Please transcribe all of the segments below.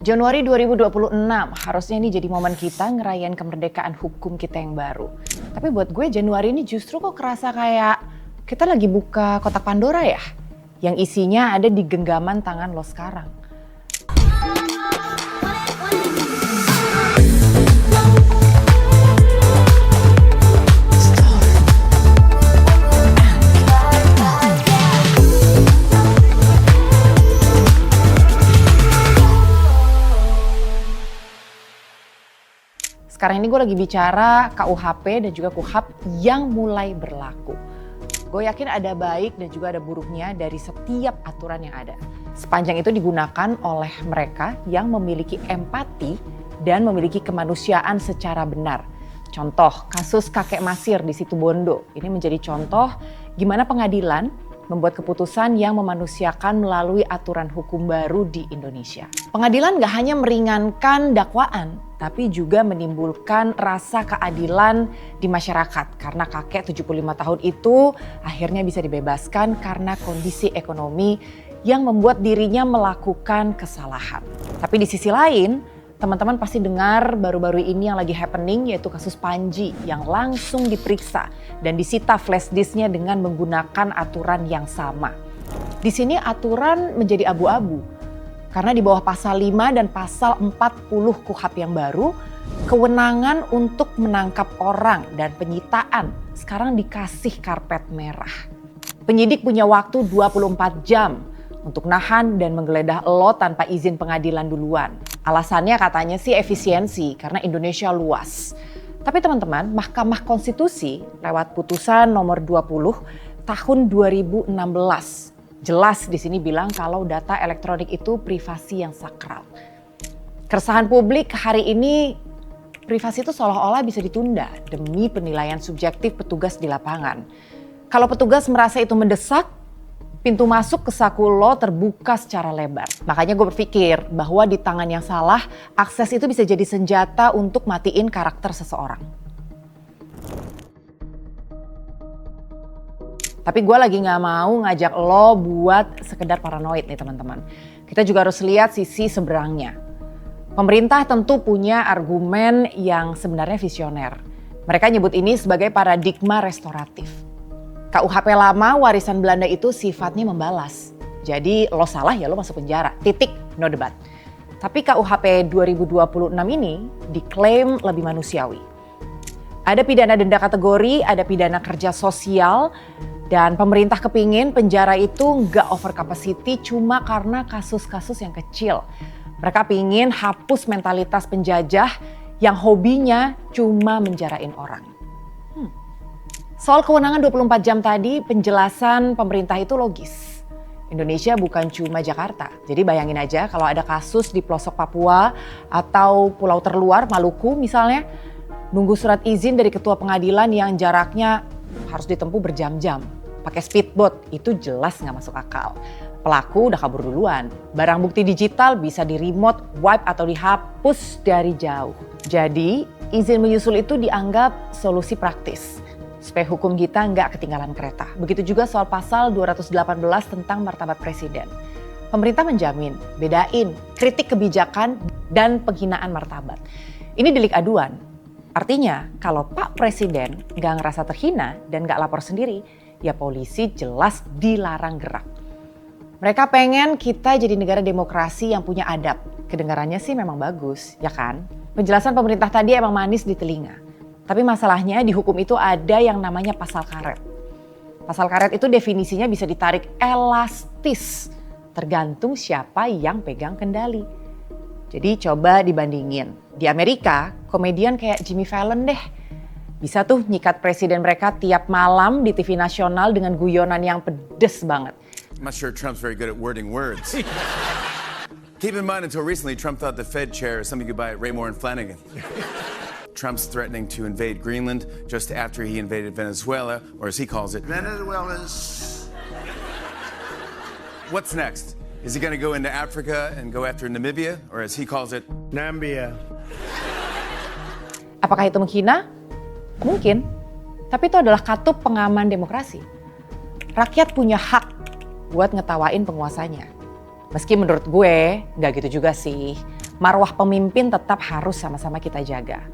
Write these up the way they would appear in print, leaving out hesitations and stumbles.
Januari 2026 harusnya ini jadi momen kita ngerayain kemerdekaan hukum kita yang baru. Tapi buat gue Januari ini justru kok kerasa kayak kita lagi buka kotak Pandora ya? Yang isinya ada di genggaman tangan lo sekarang. Sekarang ini gue lagi bicara KUHP dan juga KUHAP yang mulai berlaku. Gue yakin ada baik dan juga ada buruknya dari setiap aturan yang ada. Sepanjang itu digunakan oleh mereka yang memiliki empati dan memiliki kemanusiaan secara benar. Contoh kasus kakek Masir di Situbondo. Ini menjadi contoh gimana pengadilan membuat keputusan yang memanusiakan melalui aturan hukum baru di Indonesia. Pengadilan gak hanya meringankan dakwaan, tapi juga menimbulkan rasa keadilan di masyarakat. Karena kakek 75 tahun itu akhirnya bisa dibebaskan karena kondisi ekonomi yang membuat dirinya melakukan kesalahan. Tapi di sisi lain, teman-teman pasti dengar baru-baru ini yang lagi happening yaitu kasus Panji yang langsung diperiksa dan disita flash disknya dengan menggunakan aturan yang sama. Di sini aturan menjadi abu-abu karena di bawah pasal 5 dan pasal 40 KUHAP yang baru, kewenangan untuk menangkap orang dan penyitaan sekarang dikasih karpet merah. Penyidik punya waktu 24 jam untuk nahan dan menggeledah lo tanpa izin pengadilan duluan. Alasannya katanya sih efisiensi karena Indonesia luas. Tapi teman-teman, Mahkamah Konstitusi lewat putusan nomor 20 tahun 2016 jelas di sini bilang kalau data elektronik itu privasi yang sakral. Keresahan publik hari ini privasi itu seolah-olah bisa ditunda demi penilaian subjektif petugas di lapangan. Kalau petugas merasa itu mendesak, pintu masuk ke saku lo terbuka secara lebar. Makanya gue berpikir bahwa di tangan yang salah, akses itu bisa jadi senjata untuk matiin karakter seseorang. Tapi gue lagi gak mau ngajak lo buat sekedar paranoid nih teman-teman. Kita juga harus lihat sisi seberangnya. Pemerintah tentu punya argumen yang sebenarnya visioner. Mereka nyebut ini sebagai paradigma restoratif. KUHP lama warisan Belanda itu sifatnya membalas. Jadi lo salah ya lo masuk penjara, titik, no debat. Tapi KUHP 2026 ini diklaim lebih manusiawi. Ada pidana denda kategori, ada pidana kerja sosial, dan pemerintah kepingin penjara itu nggak over capacity cuma karena kasus-kasus yang kecil. Mereka pingin hapus mentalitas penjajah yang hobinya cuma menjarain orang. Soal kewenangan 24 jam tadi, penjelasan pemerintah itu logis. Indonesia bukan cuma Jakarta. Jadi bayangin aja kalau ada kasus di pelosok Papua atau pulau terluar, Maluku misalnya, nunggu surat izin dari ketua pengadilan yang jaraknya harus ditempuh berjam-jam. Pakai speedboat, itu jelas nggak masuk akal. Pelaku udah kabur duluan. Barang bukti digital bisa di remote, wipe atau dihapus dari jauh. Jadi izin menyusul itu dianggap solusi praktis supaya hukum kita nggak ketinggalan kereta. Begitu juga soal pasal 218 tentang martabat presiden. Pemerintah menjamin, bedain kritik kebijakan dan penghinaan martabat. Ini delik aduan. Artinya kalau Pak Presiden nggak ngerasa terhina dan nggak lapor sendiri, ya polisi jelas dilarang gerak. Mereka pengen kita jadi negara demokrasi yang punya adab. Kedengarannya sih memang bagus, ya kan? Penjelasan pemerintah tadi emang manis di telinga. Tapi masalahnya di hukum itu ada yang namanya pasal karet. Pasal karet itu definisinya bisa ditarik elastis, tergantung siapa yang pegang kendali. Jadi coba dibandingin. Di Amerika, komedian kayak Jimmy Fallon deh. Bisa tuh nyikat presiden mereka tiap malam di TV nasional dengan guyonan yang pedes banget. I'm not sure Trump's very good at wording words. Keep in mind, until recently, Trump thought the Fed chair is something you buy at Raymore and Flanagan. Trump's threatening to invade Greenland just after he invaded Venezuela, or as he calls it, Venezuela's. What's next? Is he going to go into Africa and go after Namibia, or as he calls it, Nambia. Apakah itu menghina? Mungkin. Tapi itu adalah katup pengaman demokrasi. Rakyat punya hak buat ngetawain penguasanya. Meski menurut gue nggak gitu juga sih. Marwah pemimpin tetap harus sama-sama kita jaga.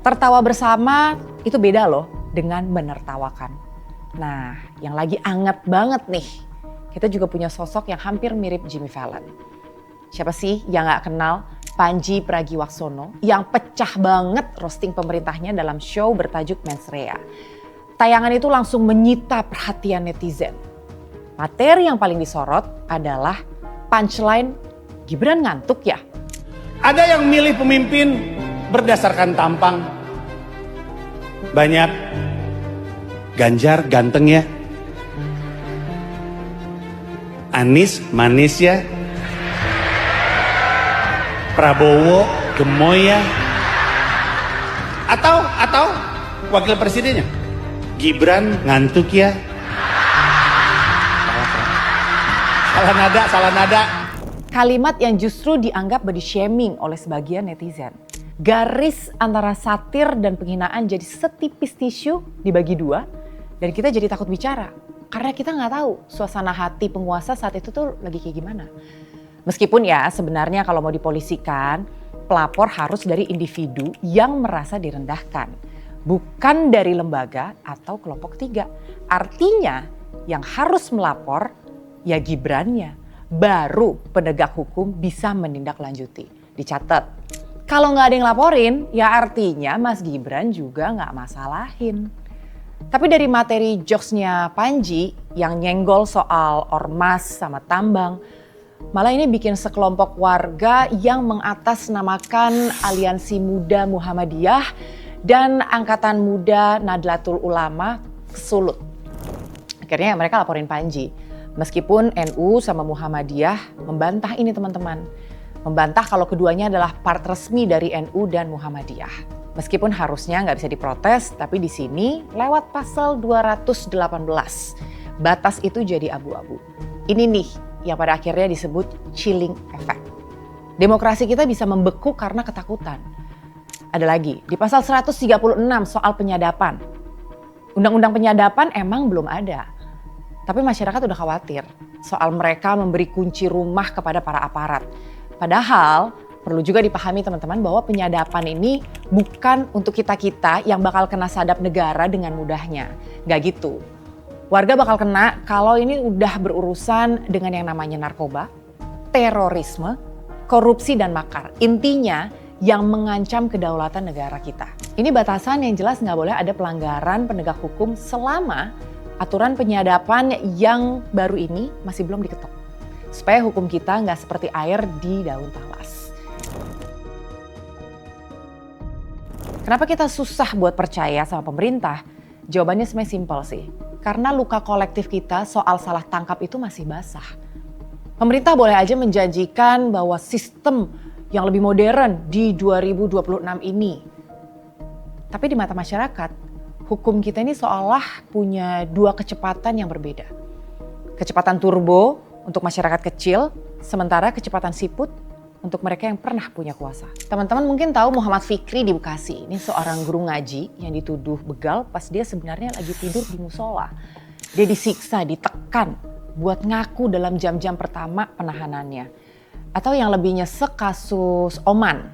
Tertawa bersama itu beda loh dengan menertawakan. Nah, yang lagi anget banget nih, kita juga punya sosok yang hampir mirip Jimmy Fallon. Siapa sih yang gak kenal Pandji Pragiwaksono yang pecah banget roasting pemerintahnya dalam show bertajuk Mens Rea. Tayangan itu langsung menyita perhatian netizen. Materi yang paling disorot adalah punchline, Gibran ngantuk ya? Ada yang milih pemimpin berdasarkan tampang. Banyak. Ganjar ganteng ya. Anies manis ya. Prabowo gemoy ya. Atau wakil presidennya. Gibran ngantuk ya. Salah nada. Kalimat yang justru dianggap body shaming oleh sebagian netizen. Garis antara satir dan penghinaan jadi setipis tisu dibagi dua dan kita jadi takut bicara. Karena kita nggak tahu suasana hati penguasa saat itu tuh lagi kayak gimana. Meskipun ya sebenarnya kalau mau dipolisikan, pelapor harus dari individu yang merasa direndahkan. Bukan dari lembaga atau kelompok ketiga. Artinya yang harus melapor ya Gibrannya. Baru penegak hukum bisa menindaklanjuti. Dicatat, kalau nggak ada yang laporin ya artinya Mas Gibran juga nggak masalahin. Tapi dari materi jokesnya Pandji yang nyenggol soal ormas sama tambang, malah ini bikin sekelompok warga yang mengatasnamakan Aliansi Muda Muhammadiyah dan Angkatan Muda Nahdlatul Ulama kesulut. Akhirnya mereka laporin Pandji. Meskipun NU sama Muhammadiyah membantah ini teman-teman. Membantah kalau keduanya adalah part resmi dari NU dan Muhammadiyah. Meskipun harusnya nggak bisa diprotes, tapi di sini lewat pasal 218. Batas itu jadi abu-abu. Ini nih yang pada akhirnya disebut chilling effect. Demokrasi kita bisa membeku karena ketakutan. Ada lagi, di pasal 136 soal penyadapan. Undang-undang penyadapan emang belum ada. Tapi masyarakat udah khawatir soal mereka memberi kunci rumah kepada para aparat. Padahal perlu juga dipahami teman-teman bahwa penyadapan ini bukan untuk kita-kita yang bakal kena sadap negara dengan mudahnya. Gak gitu. Warga bakal kena kalau ini udah berurusan dengan yang namanya narkoba, terorisme, korupsi dan makar. Intinya yang mengancam kedaulatan negara kita. Ini batasan yang jelas nggak boleh ada pelanggaran penegak hukum selama aturan penyadapan yang baru ini masih belum diketok. Supaya hukum kita nggak seperti air di daun talas. Kenapa kita susah buat percaya sama pemerintah? Jawabannya sebenarnya simpel sih. Karena luka kolektif kita soal salah tangkap itu masih basah. Pemerintah boleh aja menjanjikan bahwa sistem yang lebih modern di 2026 ini. Tapi di mata masyarakat, hukum kita ini seolah punya dua kecepatan yang berbeda. Kecepatan turbo untuk masyarakat kecil, sementara kecepatan siput untuk mereka yang pernah punya kuasa. Teman-teman mungkin tahu Muhammad Fikri di Bekasi. Ini seorang guru ngaji yang dituduh begal pas dia sebenarnya lagi tidur di musola. Dia disiksa, ditekan buat ngaku dalam jam-jam pertama penahanannya. Atau yang lebih nyesek kasus Oman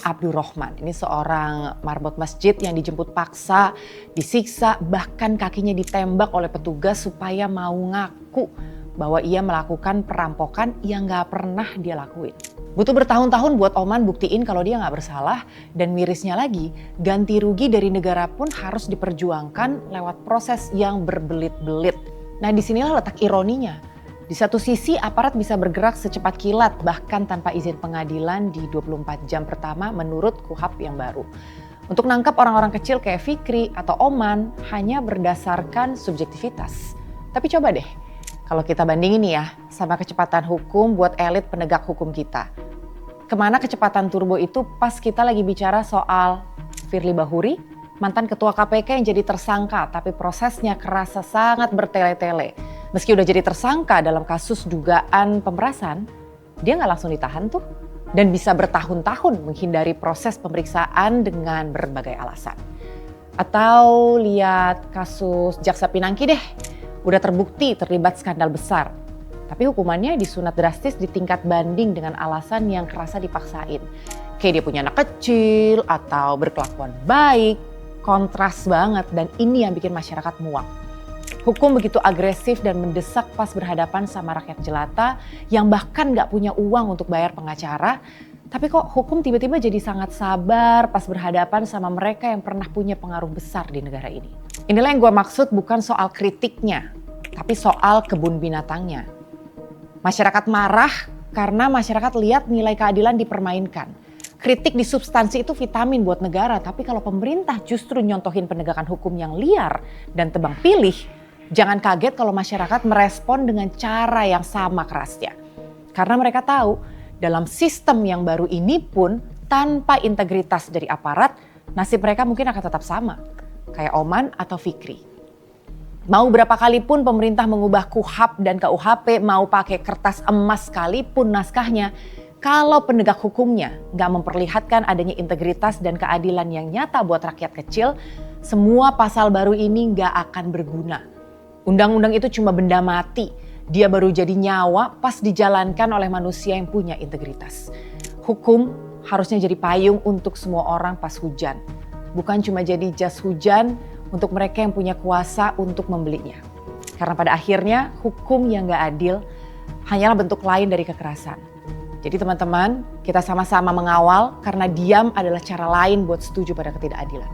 Abdurrahman. Ini seorang marbot masjid yang dijemput paksa, disiksa, bahkan kakinya ditembak oleh petugas supaya mau ngaku bahwa ia melakukan perampokan yang gak pernah dia lakuin. Butuh bertahun-tahun buat Oman buktiin kalau dia gak bersalah, dan mirisnya lagi, ganti rugi dari negara pun harus diperjuangkan lewat proses yang berbelit-belit. Nah disinilah letak ironinya. Di satu sisi aparat bisa bergerak secepat kilat bahkan tanpa izin pengadilan di 24 jam pertama menurut KUHAP yang baru. Untuk nangkap orang-orang kecil kayak Fikri atau Oman hanya berdasarkan subjektivitas. Tapi coba deh, kalau kita bandingin nih ya sama kecepatan hukum buat elit penegak hukum kita. Kemana kecepatan turbo itu pas kita lagi bicara soal Firly Bahuri, mantan ketua KPK yang jadi tersangka tapi prosesnya kerasa sangat bertele-tele. Meski udah jadi tersangka dalam kasus dugaan pemerasan, dia nggak langsung ditahan tuh. Dan bisa bertahun-tahun menghindari proses pemeriksaan dengan berbagai alasan. Atau lihat kasus Jaksa Pinangki deh, udah terbukti terlibat skandal besar. Tapi hukumannya disunat drastis di tingkat banding dengan alasan yang kerasa dipaksain. Kayak dia punya anak kecil atau berkelakuan baik, kontras banget dan ini yang bikin masyarakat muak. Hukum begitu agresif dan mendesak pas berhadapan sama rakyat jelata yang bahkan gak punya uang untuk bayar pengacara. Tapi kok hukum tiba-tiba jadi sangat sabar pas berhadapan sama mereka yang pernah punya pengaruh besar di negara ini. Inilah yang gue maksud bukan soal kritiknya, tapi soal kebun binatangnya. Masyarakat marah karena masyarakat lihat nilai keadilan dipermainkan. Kritik di substansi itu vitamin buat negara, tapi kalau pemerintah justru nyontohin penegakan hukum yang liar dan tebang pilih, jangan kaget kalau masyarakat merespon dengan cara yang sama kerasnya. Karena mereka tahu dalam sistem yang baru ini pun tanpa integritas dari aparat, nasib mereka mungkin akan tetap sama. Kayak Oman atau Fikri. Mau berapa kali pun pemerintah mengubah KUHP dan KUHP, mau pakai kertas emas sekalipun naskahnya, kalau penegak hukumnya nggak memperlihatkan adanya integritas dan keadilan yang nyata buat rakyat kecil, semua pasal baru ini nggak akan berguna. Undang-undang itu cuma benda mati, dia baru jadi nyawa pas dijalankan oleh manusia yang punya integritas. Hukum harusnya jadi payung untuk semua orang pas hujan, bukan cuma jadi jas hujan untuk mereka yang punya kuasa untuk membelinya. Karena pada akhirnya hukum yang gak adil hanyalah bentuk lain dari kekerasan. Jadi teman-teman, kita sama-sama mengawal karena diam adalah cara lain buat setuju pada ketidakadilan.